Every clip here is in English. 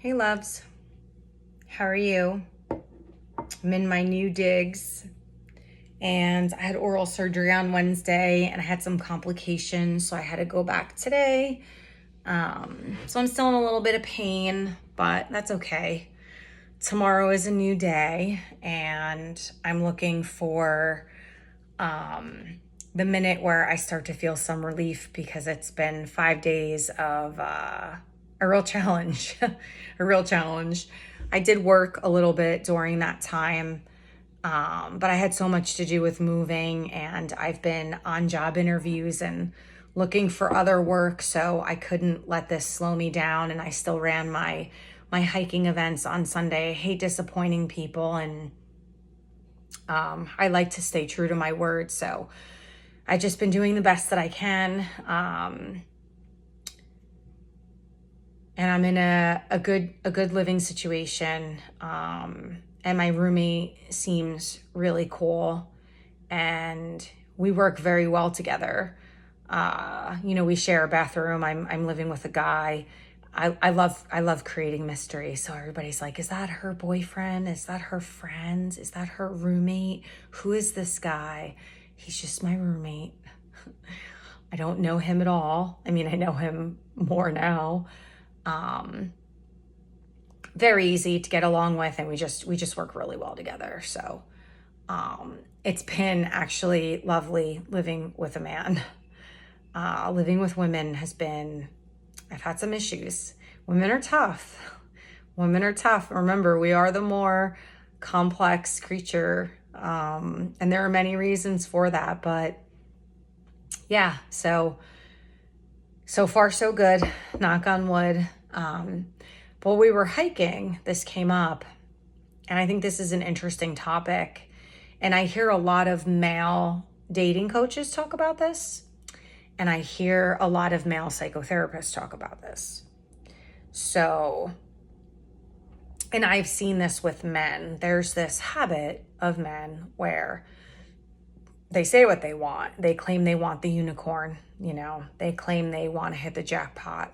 Hey loves, how are you? I'm in my new digs and I had oral surgery on Wednesday and I had some complications, so I had to go back today. So I'm still in a little bit of pain, but that's okay. Tomorrow is a new day and I'm looking for the minute where I start to feel some relief because it's been 5 days of a real challenge. A real challenge. I did work a little bit during that time, but I had so much to do with moving and I've been on job interviews and looking for other work, so I couldn't let this slow me down, and I still ran my hiking events on Sunday. I hate disappointing people, and I like to stay true to my word, so I've just been doing the best that I can. And I'm in a good living situation. And my roommate seems really cool, and we work very well together. We share a bathroom. I'm living with a guy. I love creating mystery. So everybody's like, is that her boyfriend? Is that her friend? Is that her roommate? Who is this guy? He's just my roommate. I don't know him at all. I mean, I know him more now. Very easy to get along with, and we just work really well together. So it's been actually lovely living with a man. Living with women I've had some issues. Women are tough. Women are tough. Remember, we are the more complex creature. And there are many reasons for that, but yeah, so far so good, knock on wood. But we were hiking, this came up, and I think this is an interesting topic. And I hear a lot of male dating coaches talk about this, and I hear a lot of male psychotherapists talk about this. So, and I've seen this with men. There's this habit of men where they say what they want. They claim they want the unicorn, they claim they want to hit the jackpot.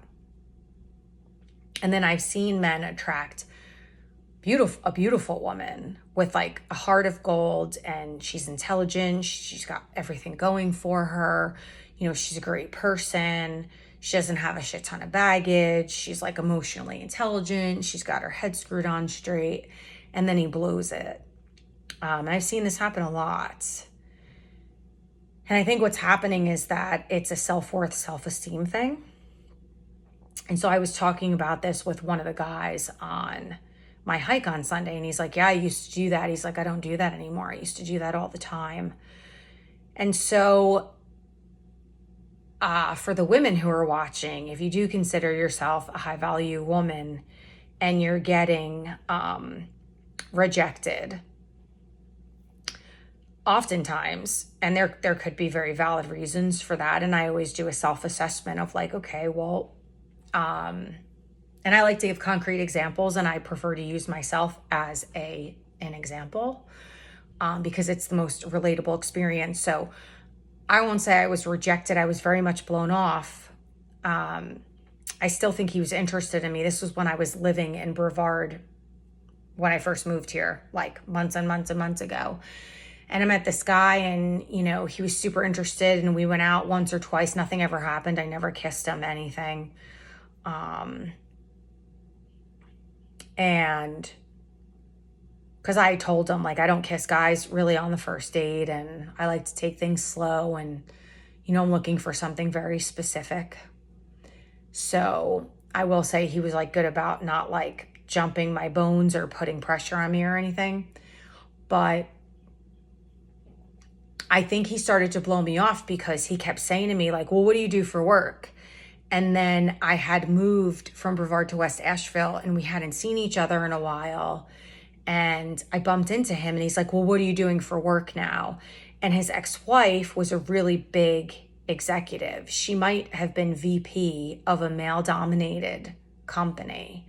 And then I've seen men attract a beautiful woman with like a heart of gold, and she's intelligent. She's got everything going for her. She's a great person. She doesn't have a shit ton of baggage. She's like emotionally intelligent. She's got her head screwed on straight, and then he blows it. And I've seen this happen a lot. And I think what's happening is that it's a self-worth, self-esteem thing. And so I was talking about this with one of the guys on my hike on Sunday, and he's like, yeah, I used to do that. He's like, I don't do that anymore. I used to do that all the time. And so for the women who are watching, if you do consider yourself a high value woman and you're getting rejected, oftentimes, and there could be very valid reasons for that. And I always do a self-assessment of like, okay, well, and I like to give concrete examples, and I prefer to use myself as an example because it's the most relatable experience. So I won't say I was rejected. I was very much blown off. I still think he was interested in me. This was when I was living in Brevard when I first moved here, like months and months and months ago. And I met this guy, and, he was super interested, and we went out once or twice. Nothing ever happened. I never kissed him, anything. And because I told him, like, I don't kiss guys really on the first date, and I like to take things slow, and, I'm looking for something very specific. So I will say he was like good about not like jumping my bones or putting pressure on me or anything. But I think he started to blow me off because he kept saying to me, like, well, what do you do for work? And then I had moved from Brevard to West Asheville, and we hadn't seen each other in a while. And I bumped into him, and he's like, well, what are you doing for work now? And his ex-wife was a really big executive. She might have been VP of a male-dominated company.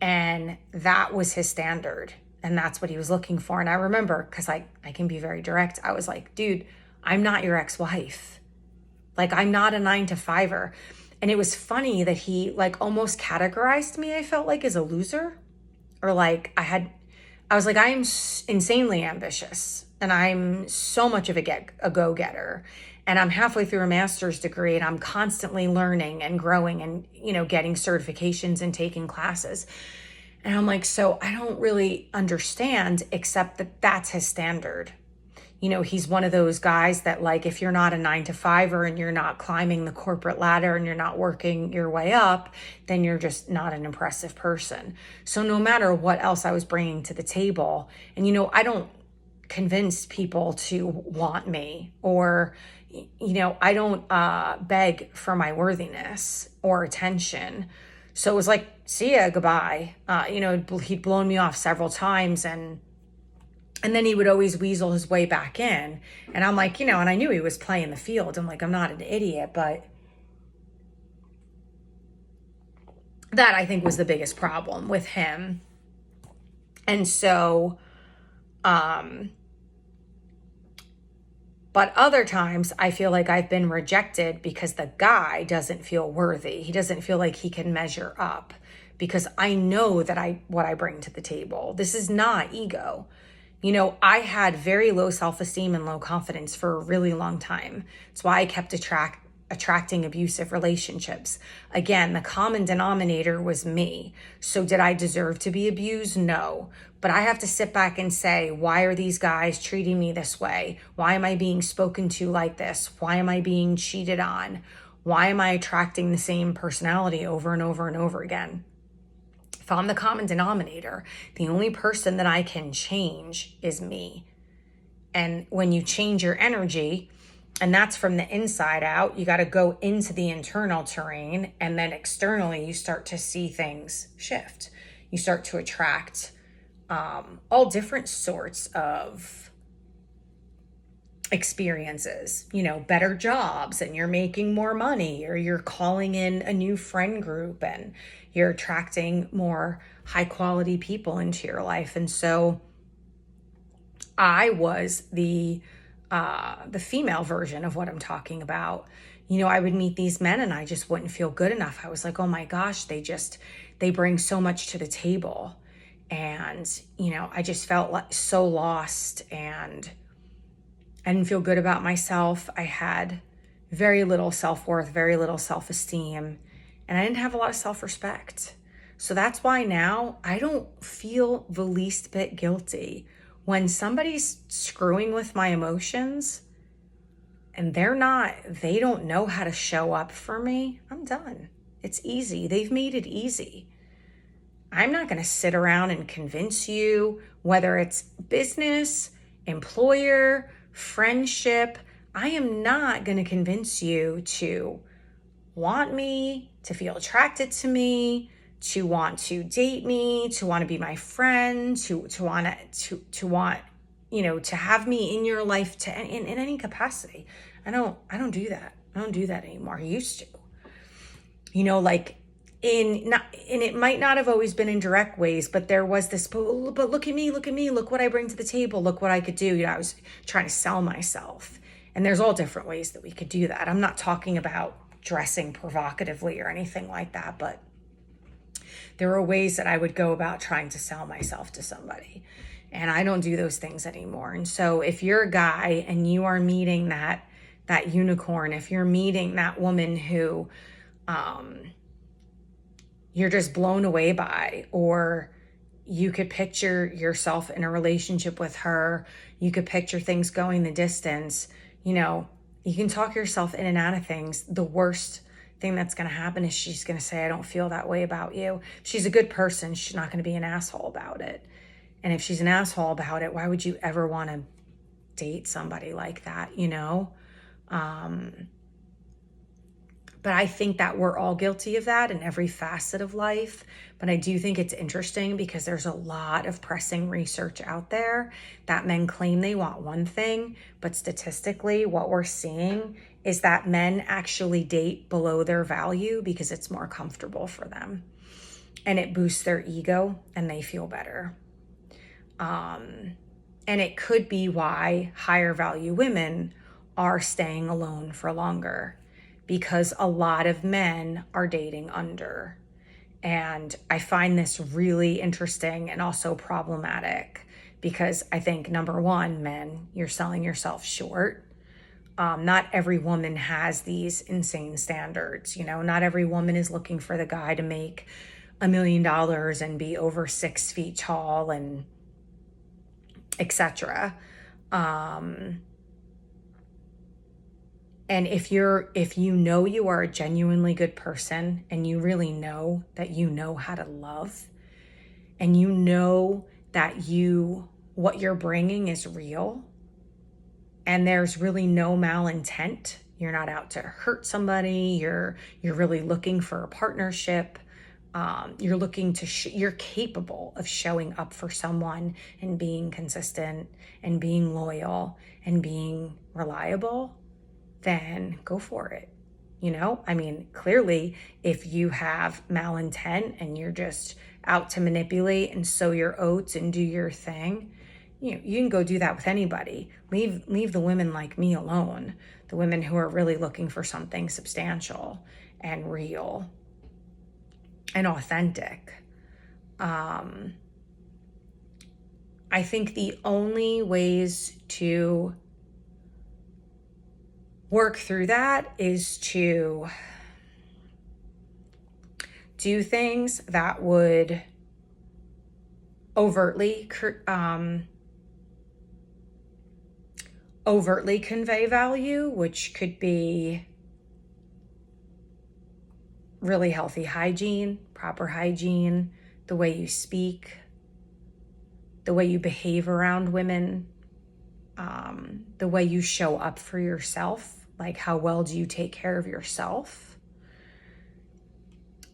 And that was his standard. And that's what he was looking for. And I remember, because I can be very direct, I was like, dude, I'm not your ex-wife. Like, I'm not a 9-to-5er. And it was funny that he like almost categorized me, I felt like, as a loser, or like I was like, I am insanely ambitious and I'm so much of a go-getter. And I'm halfway through a master's degree and I'm constantly learning and growing and, getting certifications and taking classes. And I'm like, so I don't really understand, except that that's his standard. He's one of those guys that, like, if you're not a 9 to 5er and you're not climbing the corporate ladder and you're not working your way up, then you're just not an impressive person. So no matter what else I was bringing to the table, and, I don't convince people to want me, or, I don't beg for my worthiness or attention. So it was like, see ya, goodbye. He'd blown me off several times, and then he would always weasel his way back in. And I'm like, and I knew he was playing the field. I'm like, I'm not an idiot, but that I think was the biggest problem with him. And so, but other times I feel like I've been rejected because the guy doesn't feel worthy. He doesn't feel like he can measure up, because I know that what I bring to the table. This is not ego. I had very low self-esteem and low confidence for a really long time. It's why I kept attracting abusive relationships. Again, the common denominator was me. So did I deserve to be abused? No. But I have to sit back and say, why are these guys treating me this way? Why am I being spoken to like this? Why am I being cheated on? Why am I attracting the same personality over and over and over again? If I'm the common denominator, the only person that I can change is me. And when you change your energy, and that's from the inside out, you got to go into the internal terrain, and then externally you start to see things shift. You start to attract all different sorts of experiences, better jobs, and you're making more money, or you're calling in a new friend group, and you're attracting more high quality people into your life. And so I was the female version of what I'm talking about. I would meet these men and I just wouldn't feel good enough. I was like, oh my gosh, they bring so much to the table. And, I just felt like so lost, and I didn't feel good about myself. I had very little self-worth, very little self-esteem, and I didn't have a lot of self-respect. So that's why now I don't feel the least bit guilty when somebody's screwing with my emotions and they don't know how to show up for me. I'm done. It's easy. They've made it easy. I'm not going to sit around and convince you, whether it's business, employer, friendship. I am not going to convince you to want me, to feel attracted to me, to want to date me, to want to be my friend, to want to have me in your life in any capacity. I don't do that. I don't do that anymore. I used to. And it might not have always been in direct ways, but there was this, but look at me, look what I bring to the table, look what I could do. I was trying to sell myself. And there's all different ways that we could do that. I'm not talking about dressing provocatively or anything like that, but there were ways that I would go about trying to sell myself to somebody. And I don't do those things anymore. And so if you're a guy and you are meeting that unicorn, if you're meeting that woman who you're just blown away by, or you could picture yourself in a relationship with her, you could picture things going the distance, you can talk yourself in and out of things. The worst thing that's going to happen is she's going to say, I don't feel that way about you. If she's a good person, she's not going to be an asshole about it. And if she's an asshole about it, why would you ever want to date somebody like that, But I think that we're all guilty of that in every facet of life. But I do think it's interesting because there's a lot of pressing research out there that men claim they want one thing, but statistically what we're seeing is that men actually date below their value because it's more comfortable for them. And it boosts their ego and they feel better. And it could be why higher value women are staying alone for longer, because a lot of men are dating under. And I find this really interesting and also problematic because I think, number one, men, you're selling yourself short. Not every woman has these insane standards. Not every woman is looking for the guy to make $1 million and be over 6 feet tall and etc. And if you know you are a genuinely good person and you really know that you know how to love and you know that what you're bringing is real and there's really no malintent, you're not out to hurt somebody, you're really looking for a partnership, you're looking to you're capable of showing up for someone and being consistent and being loyal and being reliable, then go for it. Clearly, if you have malintent and you're just out to manipulate and sow your oats and do your thing, you can go do that with anybody. Leave the women like me alone, the women who are really looking for something substantial and real and authentic. I think the only ways to work through that is to do things that would overtly convey value, which could be really healthy hygiene, proper hygiene, the way you speak, the way you behave around women, the way you show up for yourself, like how well do you take care of yourself?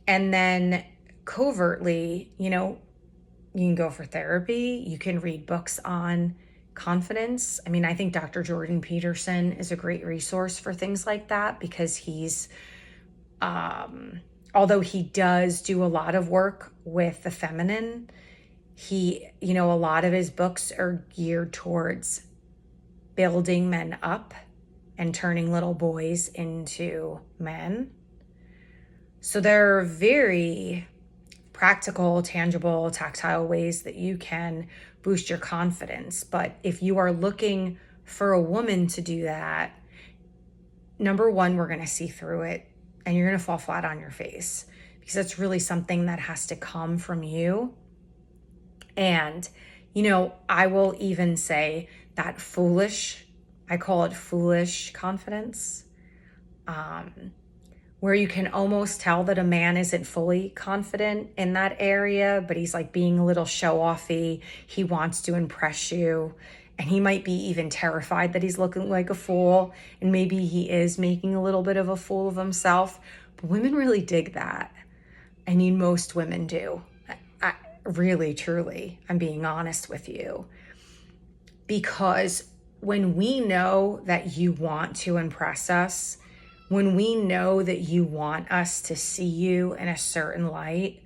And then covertly, you can go for therapy, you can read books on confidence. I think Dr. Jordan Peterson is a great resource for things like that because he's, although he does do a lot of work with the feminine, a lot of his books are geared towards building men up and turning little boys into men. So there are very practical, tangible, tactile ways that you can boost your confidence. But if you are looking for a woman to do that, number one, we're going to see through it and you're going to fall flat on your face because it's really something that has to come from you. And, I will even say that I call it foolish confidence, where you can almost tell that a man isn't fully confident in that area, but he's like being a little show-offy. He wants to impress you, and he might be even terrified that he's looking like a fool, and maybe he is making a little bit of a fool of himself. But women really dig that. Most women do. Really, truly, I'm being honest with you. Because when we know that you want to impress us, when we know that you want us to see you in a certain light,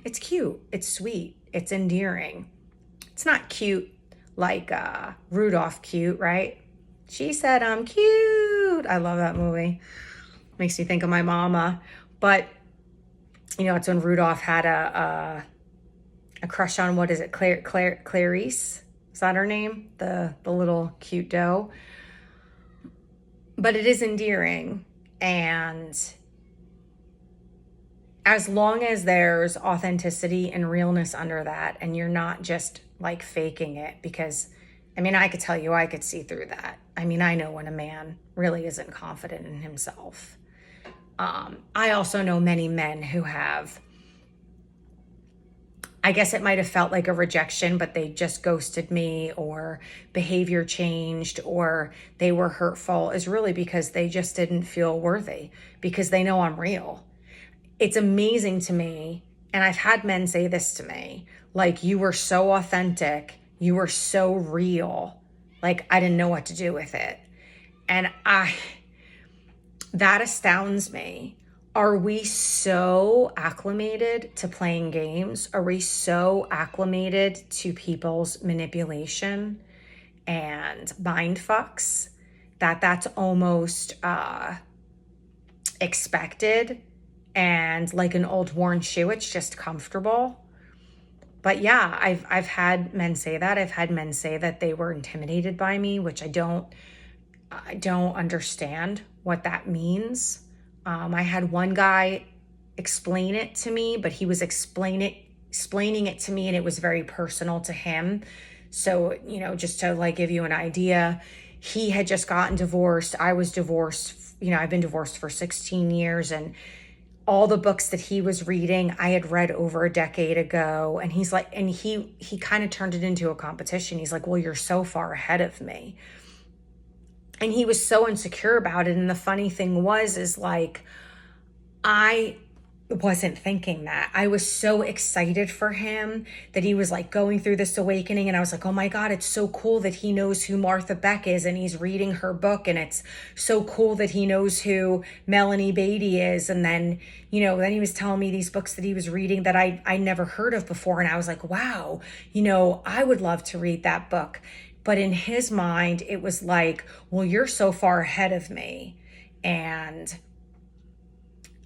it's cute, it's sweet, it's endearing. It's not cute like Rudolph cute, right? She said, I'm cute. I love that movie. Makes me think of my mama. But, it's when Rudolph had a crush on, what is it, Clarice? Is that her name? The little cute doe. But it is endearing, and as long as there's authenticity and realness under that, and you're not just like faking it, because I could tell you, I could see through that. I know when a man really isn't confident in himself. I also know many men who have, I guess it might have felt like a rejection, but they just ghosted me, or behavior changed, or they were hurtful, is really because they just didn't feel worthy, because they know I'm real. It's amazing to me, and I've had men say this to me, like, you were so authentic, you were so real, like I didn't know what to do with it. And that astounds me. Are we so acclimated to playing games? Are we so acclimated to people's manipulation and mind fucks that that's almost expected and like an old worn shoe. It's just comfortable. But yeah, I've had men say that. I've had men say that they were intimidated by me, which I don't understand what that means. I had one guy explain it to me, but he was explaining it to me, and it was very personal to him. So, just to like give you an idea, he had just gotten divorced. I was divorced. I've been divorced for 16 years, and all the books that he was reading, I had read over a decade ago. And he's like, and he kind of turned it into a competition. He's like, well, you're so far ahead of me. And he was so insecure about it. And the funny thing is like, I wasn't thinking that. I was so excited for him that he was like going through this awakening. And I was like, oh my God, it's so cool that he knows who Martha Beck is and he's reading her book. And it's so cool that he knows who Melanie Beatty is. And then, then he was telling me these books that he was reading that I never heard of before. And I was like, wow, I would love to read that book. But in his mind, it was like, well, you're so far ahead of me. And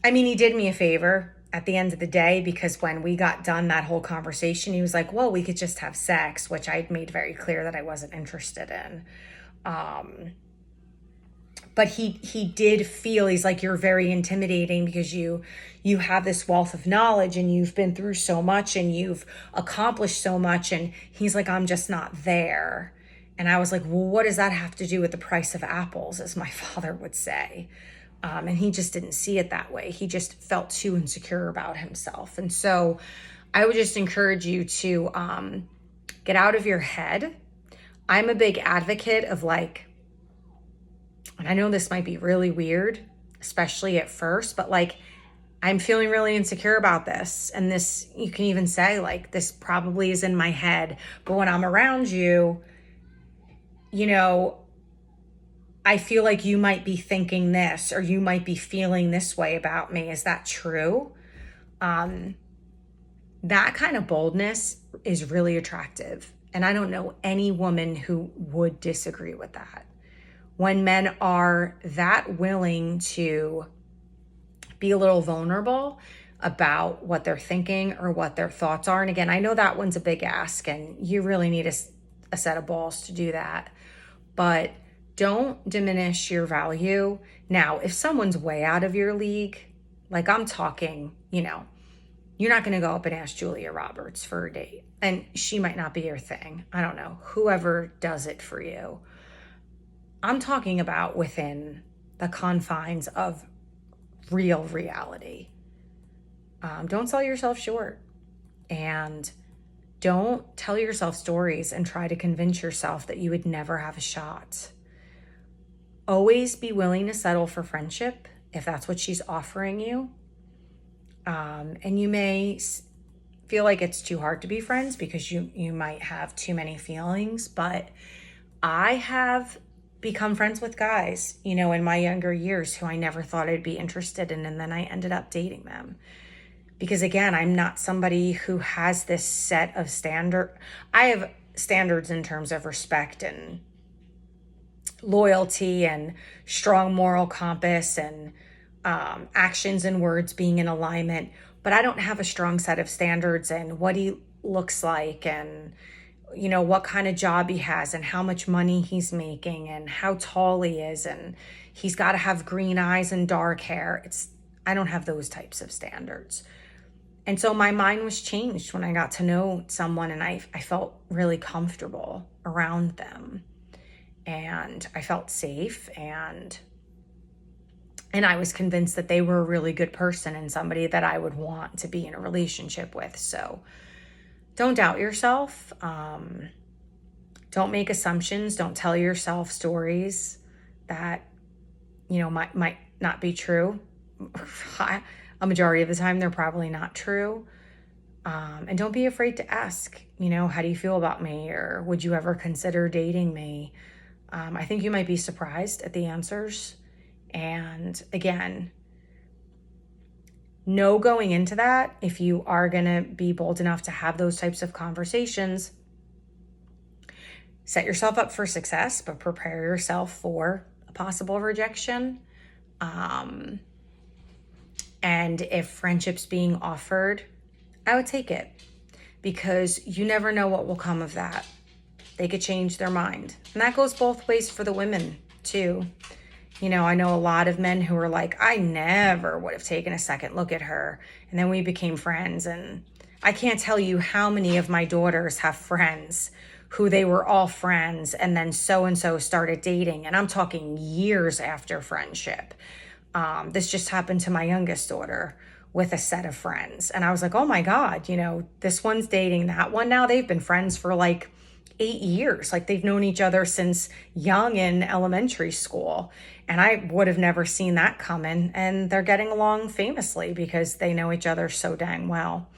I mean, he did me a favor at the end of the day, because when we got done that whole conversation, he was like, well, we could just have sex, which I'd made very clear that I wasn't interested in. But he did feel, he's like, you're very intimidating because you have this wealth of knowledge and you've been through so much and you've accomplished so much. And he's like, I'm just not there. And I was like, well, what does that have to do with the price of apples, as my father would say? And he just didn't see it that way. He just felt too insecure about himself. And so I would just encourage you to get out of your head. I'm a big advocate of like, and I know this might be really weird, especially at first, but like, I'm feeling really insecure about this. And this, you can even say like, this probably is in my head. But when I'm around you, I feel like you might be thinking this, or you might be feeling this way about me. Is that true? That kind of boldness is really attractive. And I don't know any woman who would disagree with that. When men are that willing to be a little vulnerable about what they're thinking or what their thoughts are. And again, I know that one's a big ask and you really need a set of balls to do that. But don't diminish your value. Now, if someone's way out of your league, like I'm talking, you're not going to go up and ask Julia Roberts for a date. And she might not be your thing. I don't know. Whoever does it for you. I'm talking about within the confines of real reality. Don't sell yourself short. And don't tell yourself stories and try to convince yourself that you would never have a shot. Always be willing to settle for friendship if that's what she's offering you. And you may feel like it's too hard to be friends because you might have too many feelings. But I have become friends with guys, in my younger years who I never thought I'd be interested in. And then I ended up dating them. Because again, I'm not somebody who has this set of standard. I have standards in terms of respect and loyalty and strong moral compass and actions and words being in alignment, but I don't have a strong set of standards and what he looks like and what kind of job he has and how much money he's making and how tall he is and he's got to have green eyes and dark hair. I don't have those types of standards. And so my mind was changed when I got to know someone and I felt really comfortable around them. And I felt safe and I was convinced that they were a really good person and somebody that I would want to be in a relationship with. So don't doubt yourself. Don't make assumptions. Don't tell yourself stories that, might not be true. A majority of the time, they're probably not true. And don't be afraid to ask, how do you feel about me? Or would you ever consider dating me? I think you might be surprised at the answers. And again, know going into that, if you are going to be bold enough to have those types of conversations, set yourself up for success, but prepare yourself for a possible rejection. And if friendship's being offered, I would take it, because you never know what will come of that. They could change their mind. And that goes both ways for the women too. You know, I know a lot of men who are like, I never would have taken a second look at her. And then we became friends. And I can't tell you how many of my daughters have friends who they were all friends and then so-and-so started dating. And I'm talking years after friendship. This just happened to my youngest daughter with a set of friends. And I was like, oh my God, you know, this one's dating that one now. They've been friends for like 8 years. Like they've known each other since young in elementary school. And I would have never seen that coming. And they're getting along famously because they know each other so dang well.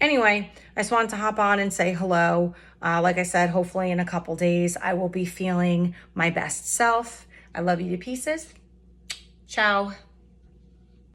Anyway, I just wanted to hop on and say hello. Like I said, hopefully in a couple days, I will be feeling my best self. I love you to pieces. Ciao.